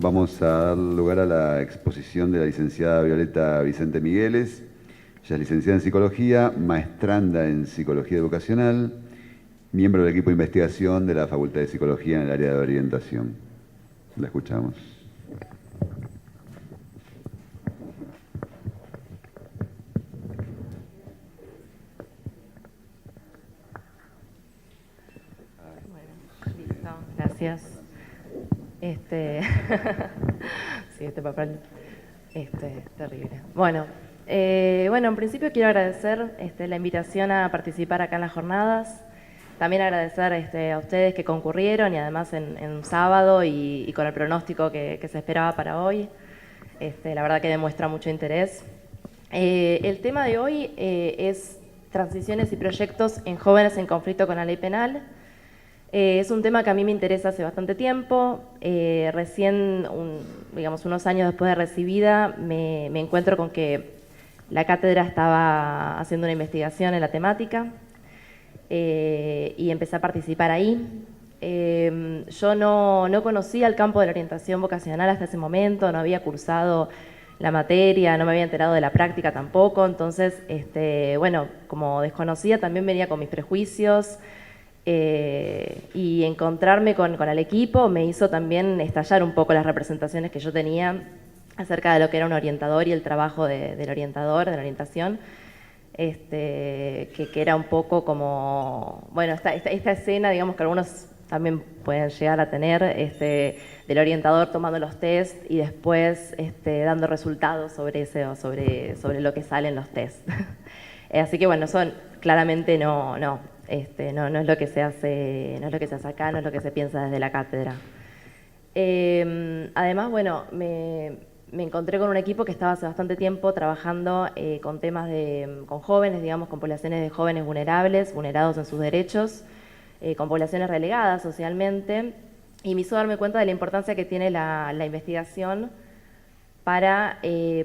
vamos a dar lugar a la exposición de la licenciada Violeta Vicente Migueles. Ella es licenciada en Psicología, maestranda en Psicología Educacional, miembro del equipo de investigación de la Facultad de Psicología en el área de orientación. La escuchamos. Bueno, listo, gracias. Sí, este papel terrible. Bueno, en principio quiero agradecer la invitación a participar acá en las jornadas. También agradecer a ustedes que concurrieron y además en un sábado y con el pronóstico que se esperaba para hoy. La verdad que demuestra mucho interés. El tema de hoy es transiciones y proyectos en jóvenes en conflicto con la ley penal. Es un tema que a mí me interesa hace bastante tiempo. Recién, unos años después de recibida, me encuentro con que la cátedra estaba haciendo una investigación en la temática y empecé a participar ahí. Yo no conocía el campo de la orientación vocacional hasta ese momento, no había cursado la materia, no me había enterado de la práctica tampoco, entonces, como desconocía también venía con mis prejuicios. Y encontrarme con el equipo me hizo también estallar un poco las representaciones que yo tenía acerca de lo que era un orientador y el trabajo del orientador, de la orientación, que era un poco como, esta escena, digamos, que algunos también pueden llegar a tener, del orientador tomando los test y después dando resultados sobre sobre lo que sale en los test. Así que bueno, son claramente no es lo que se hace, no es lo que se hace acá, no es lo que se piensa desde la cátedra. Además, me encontré con un equipo que estaba hace bastante tiempo trabajando con temas con jóvenes, digamos, con poblaciones de jóvenes vulnerables, vulnerados en sus derechos, con poblaciones relegadas socialmente, y me hizo darme cuenta de la importancia que tiene la investigación para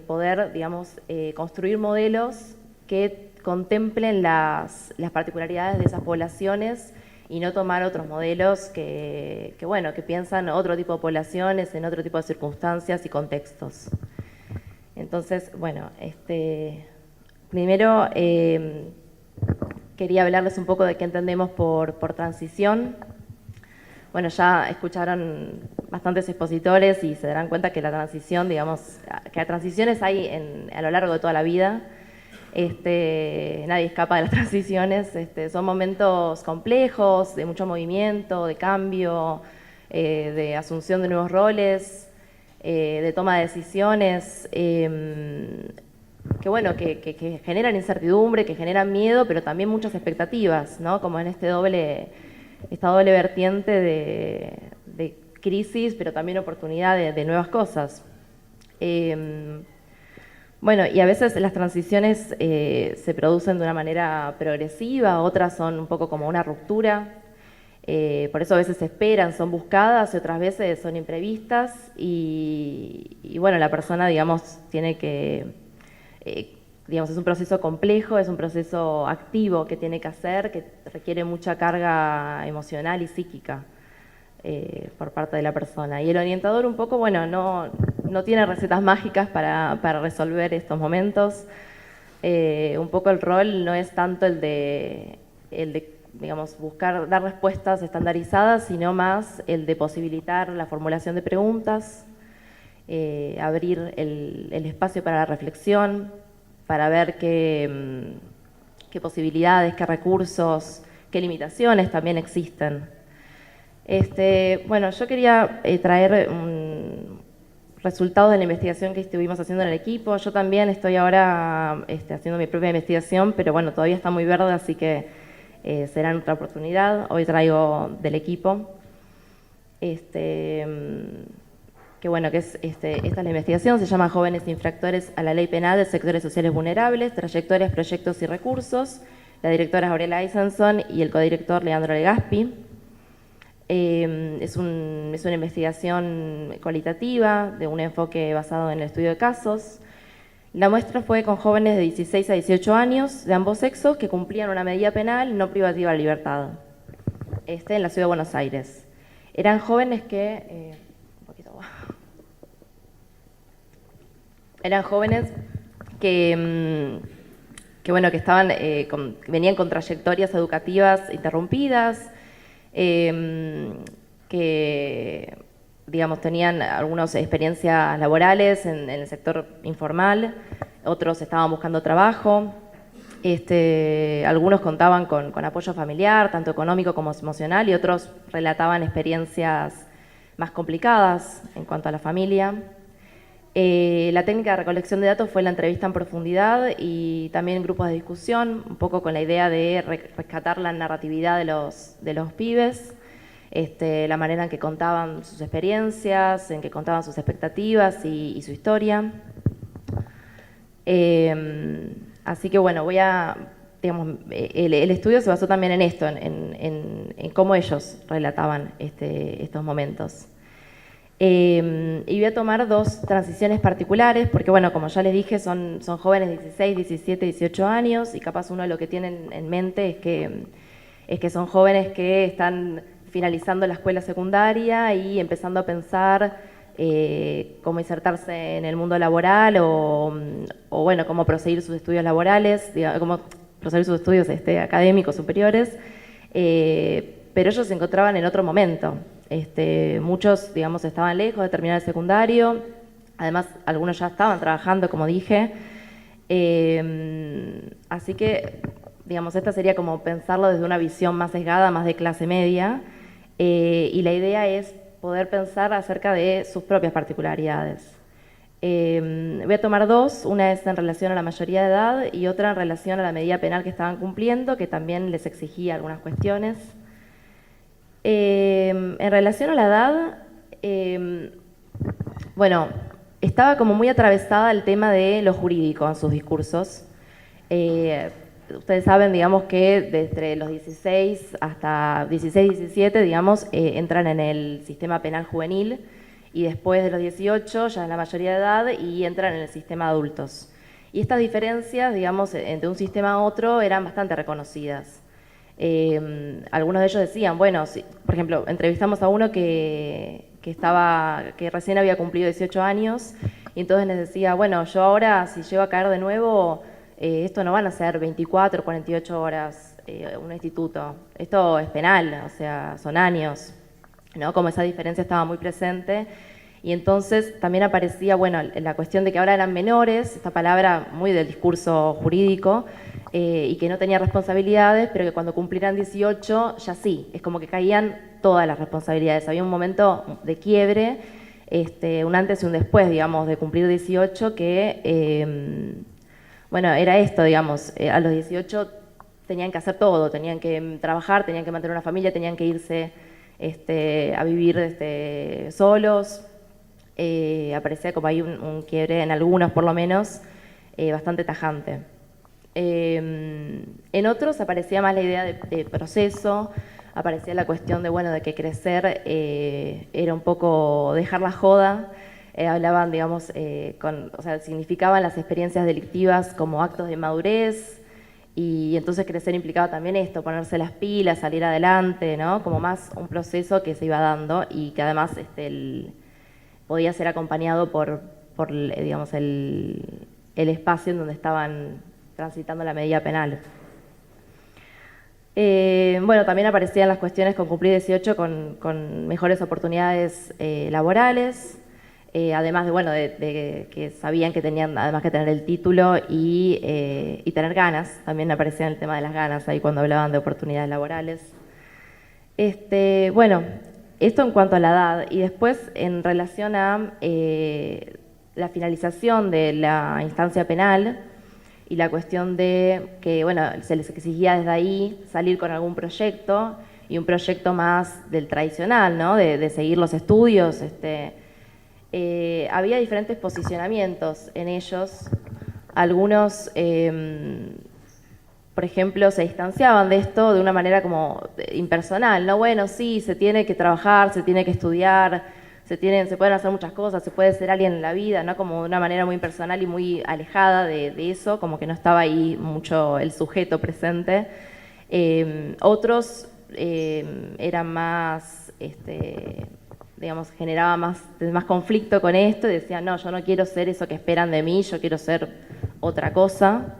poder, digamos, construir modelos que contemplen las particularidades de esas poblaciones y no tomar otros modelos que piensan otro tipo de poblaciones en otro tipo de circunstancias y contextos. Entonces, primero quería hablarles un poco de qué entendemos por transición. Bueno, ya escucharon bastantes expositores y se darán cuenta que la transición, digamos, que transiciones hay a lo largo de toda la vida. Nadie escapa de las transiciones, son momentos complejos, de mucho movimiento, de cambio, de asunción de nuevos roles, de toma de decisiones, que generan incertidumbre, que generan miedo, pero también muchas expectativas, ¿no? Como en esta doble vertiente de crisis, pero también oportunidad de nuevas cosas. Y a veces las transiciones se producen de una manera progresiva, otras son un poco como una ruptura, por eso a veces se esperan, son buscadas y otras veces son imprevistas y la persona, digamos, tiene que, digamos, es un proceso complejo, es un proceso activo que tiene que hacer, que requiere mucha carga emocional y psíquica por parte de la persona. Y el orientador un poco, no tiene recetas mágicas para resolver estos momentos. Un poco el rol no es tanto el de digamos, dar respuestas estandarizadas, sino más el de posibilitar la formulación de preguntas, abrir el espacio para la reflexión, para ver qué posibilidades, qué recursos, qué limitaciones también existen. Yo quería traer resultados de la investigación que estuvimos haciendo en el equipo. Yo también estoy ahora haciendo mi propia investigación, pero todavía está muy verde, así que será en otra oportunidad. Hoy traigo del equipo. Esta es la investigación, se llama Jóvenes infractores a la ley penal de sectores sociales vulnerables, trayectorias, proyectos y recursos. La directora es Aurela Eisenson y el codirector Leandro Legaspi. Es una investigación cualitativa de un enfoque basado en el estudio de casos. La muestra fue con jóvenes de 16 a 18 años de ambos sexos que cumplían una medida penal no privativa de libertad en la ciudad de Buenos Aires. Eran jóvenes que eran jóvenes bueno, que estaban, que venían con trayectorias educativas interrumpidas, que, digamos, tenían algunas experiencias laborales en el sector informal, otros estaban buscando trabajo, algunos contaban con apoyo familiar, tanto económico como emocional, y otros relataban experiencias más complicadas en cuanto a la familia. La técnica de recolección de datos fue la entrevista en profundidad y también grupos de discusión, un poco con la idea de rescatar la narratividad de los pibes, la manera en que contaban sus experiencias, en que contaban sus expectativas y su historia. Así que bueno, digamos, el estudio se basó también en esto, en cómo ellos relataban estos momentos. Y voy a tomar dos transiciones particulares, porque bueno, como ya les dije, son jóvenes de 16, 17, 18 años, y capaz uno lo que tienen en mente es que son jóvenes que están finalizando la escuela secundaria y empezando a pensar cómo insertarse en el mundo laboral o bueno, cómo proseguir sus estudios laborales, cómo proseguir sus estudios académicos superiores, pero ellos se encontraban en otro momento. Muchos, digamos, estaban lejos de terminar el secundario, además algunos ya estaban trabajando, como dije, así que, digamos, esta sería como pensarlo desde una visión más sesgada, más de clase media, y la idea es poder pensar acerca de sus propias particularidades. Voy a tomar dos, una es en relación a la mayoría de edad y otra en relación a la medida penal que estaban cumpliendo, que también les exigía algunas cuestiones. En relación a la edad, bueno, estaba como muy atravesada el tema de lo jurídico en sus discursos. Ustedes saben, digamos, que desde los 16 hasta 16, 17, digamos, entran en el sistema penal juvenil y después de los 18 ya en la mayoría de edad y entran en el sistema de adultos. Y estas diferencias, digamos, entre un sistema a otro eran bastante reconocidas. Algunos de ellos decían, bueno, si, por ejemplo, entrevistamos a uno que recién había cumplido 18 años y entonces les decía, bueno, yo ahora si llego a caer de nuevo, esto no van a ser 24, 48 horas un instituto, esto es penal, o sea, son años, ¿no? Como esa diferencia estaba muy presente. Y entonces también aparecía, bueno, la cuestión de que ahora eran menores, esta palabra muy del discurso jurídico, y que no tenían responsabilidades, pero que cuando cumplieran 18 ya sí, es como que caían todas las responsabilidades. Había un momento de quiebre, un antes y un después, digamos, de cumplir 18, que, bueno, era esto, digamos, a los 18 tenían que hacer todo, tenían que trabajar, tenían que mantener una familia, tenían que irse a vivir solos. Aparecía como hay un quiebre en algunos, por lo menos, bastante tajante. En otros aparecía más la idea de proceso, aparecía la cuestión de, bueno, de que crecer era un poco dejar la joda. Hablaban, digamos, o sea, significaban las experiencias delictivas como actos de madurez, y entonces crecer implicaba también esto, ponerse las pilas, salir adelante, ¿no? Como más un proceso que se iba dando y que además podía ser acompañado por digamos, el espacio en donde estaban transitando la medida penal. Bueno, también aparecían las cuestiones con cumplir 18 con mejores oportunidades laborales, además de, bueno, de que sabían que tenían además que tener el título y tener ganas. También aparecía el tema de las ganas ahí cuando hablaban de oportunidades laborales. Bueno, esto en cuanto a la edad, y después en relación a la finalización de la instancia penal y la cuestión de que, bueno, se les exigía desde ahí salir con algún proyecto, y un proyecto más del tradicional, ¿no? De seguir los estudios. Había diferentes posicionamientos en ellos. Algunos, por ejemplo, se distanciaban de esto de una manera como impersonal, ¿no? Bueno, sí, se tiene que trabajar, se tiene que estudiar, se pueden hacer muchas cosas, se puede ser alguien en la vida, ¿no? Como de una manera muy impersonal y muy alejada de eso, como que no estaba ahí mucho el sujeto presente. Otros eran más, digamos, generaba más conflicto con esto y decía, no, yo no quiero ser eso que esperan de mí, yo quiero ser otra cosa.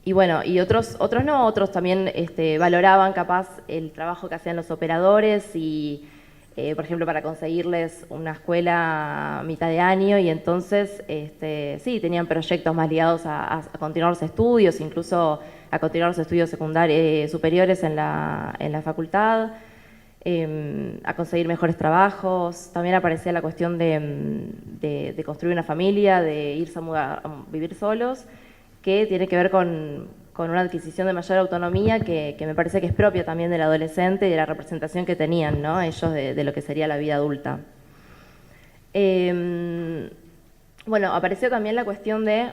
Y bueno, y otros no, otros también valoraban capaz el trabajo que hacían los operadores y, por ejemplo, para conseguirles una escuela a mitad de año y entonces, sí, tenían proyectos más ligados a continuar los estudios, incluso a continuar los estudios secundarios, superiores en la facultad, a conseguir mejores trabajos. También aparecía la cuestión de construir una familia, de irse a vivir solos, que tiene que ver con una adquisición de mayor autonomía que me parece que es propia también del adolescente y de la representación que tenían, ¿no?, ellos de lo que sería la vida adulta. Bueno, apareció también la cuestión de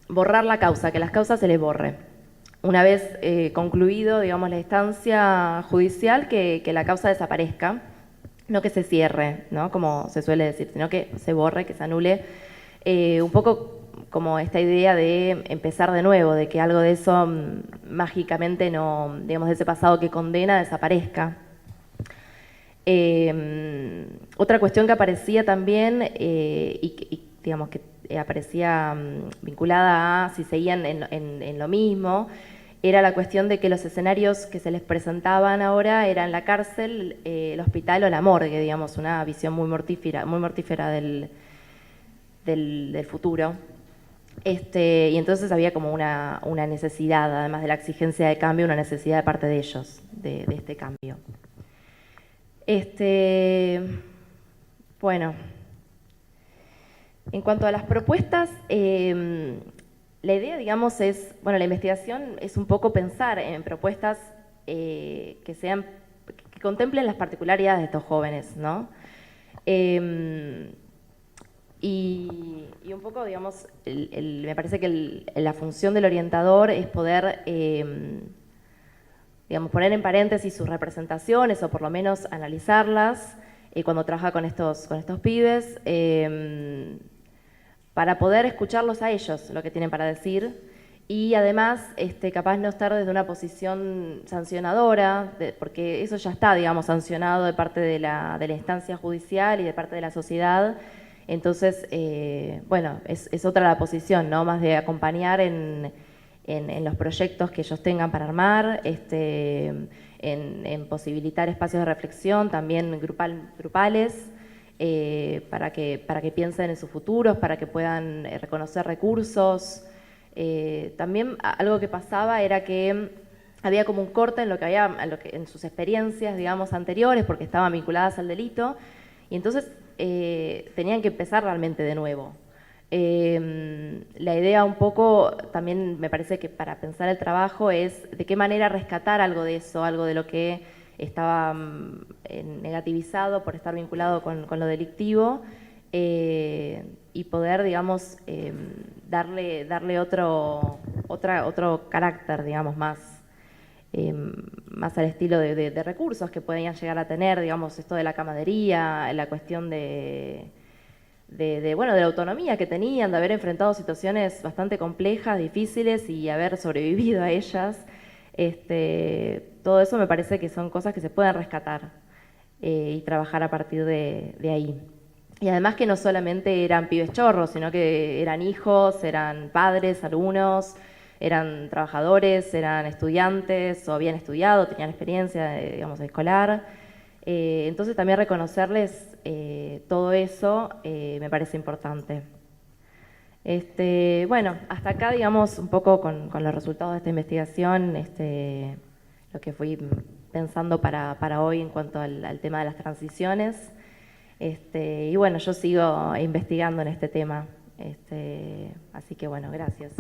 borrar la causa, que las causas se les borre. Una vez concluido, digamos, la instancia judicial, que la causa desaparezca, no que se cierre, ¿no?, como se suele decir, sino que se borre, que se anule, un poco como esta idea de empezar de nuevo, de que algo de eso mágicamente no, digamos, de ese pasado que condena desaparezca. Otra cuestión que aparecía también, y digamos que aparecía vinculada a si seguían en lo mismo, era la cuestión de que los escenarios que se les presentaban ahora eran la cárcel, el hospital o la morgue, digamos, una visión muy mortífera del futuro. Y entonces había como una necesidad, además de la exigencia de cambio, una necesidad de parte de ellos, de este cambio. Bueno, en cuanto a las propuestas, la idea, digamos, es, bueno, la investigación es un poco pensar en propuestas que contemplen las particularidades de estos jóvenes, ¿no? Y un poco, digamos, me parece que la función del orientador es poder, digamos, poner en paréntesis sus representaciones o por lo menos analizarlas cuando trabaja con estos pibes, para poder escucharlos a ellos, lo que tienen para decir, y además capaz no estar desde una posición sancionadora, porque eso ya está, digamos, sancionado de parte de la instancia judicial y de parte de la sociedad. Entonces, bueno, es otra la posición, ¿no?, más de acompañar en los proyectos que ellos tengan para armar, en posibilitar espacios de reflexión, también grupales, para que piensen en sus futuros, para que puedan reconocer recursos. También algo que pasaba era que había como un corte en sus experiencias, digamos, anteriores, porque estaban vinculadas al delito, y entonces tenían que empezar realmente de nuevo. La idea un poco, también me parece que para pensar el trabajo es de qué manera rescatar algo de eso, algo de lo que estaba negativizado por estar vinculado con lo delictivo, y poder, digamos, darle otro carácter, digamos, más al estilo de recursos que podían llegar a tener, digamos, esto de la camaradería, la cuestión de la autonomía que tenían, de haber enfrentado situaciones bastante complejas, difíciles y haber sobrevivido a ellas. Todo eso me parece que son cosas que se pueden rescatar y trabajar a partir de ahí. Y además que no solamente eran pibes chorros, sino que eran hijos, eran padres, algunos, eran trabajadores, eran estudiantes o habían estudiado, tenían experiencia, digamos, escolar. Entonces también reconocerles todo eso me parece importante. Bueno, hasta acá, digamos, un poco con los resultados de esta investigación, lo que fui pensando para hoy en cuanto al tema de las transiciones. Y bueno, yo sigo investigando en este tema. Así que bueno, gracias.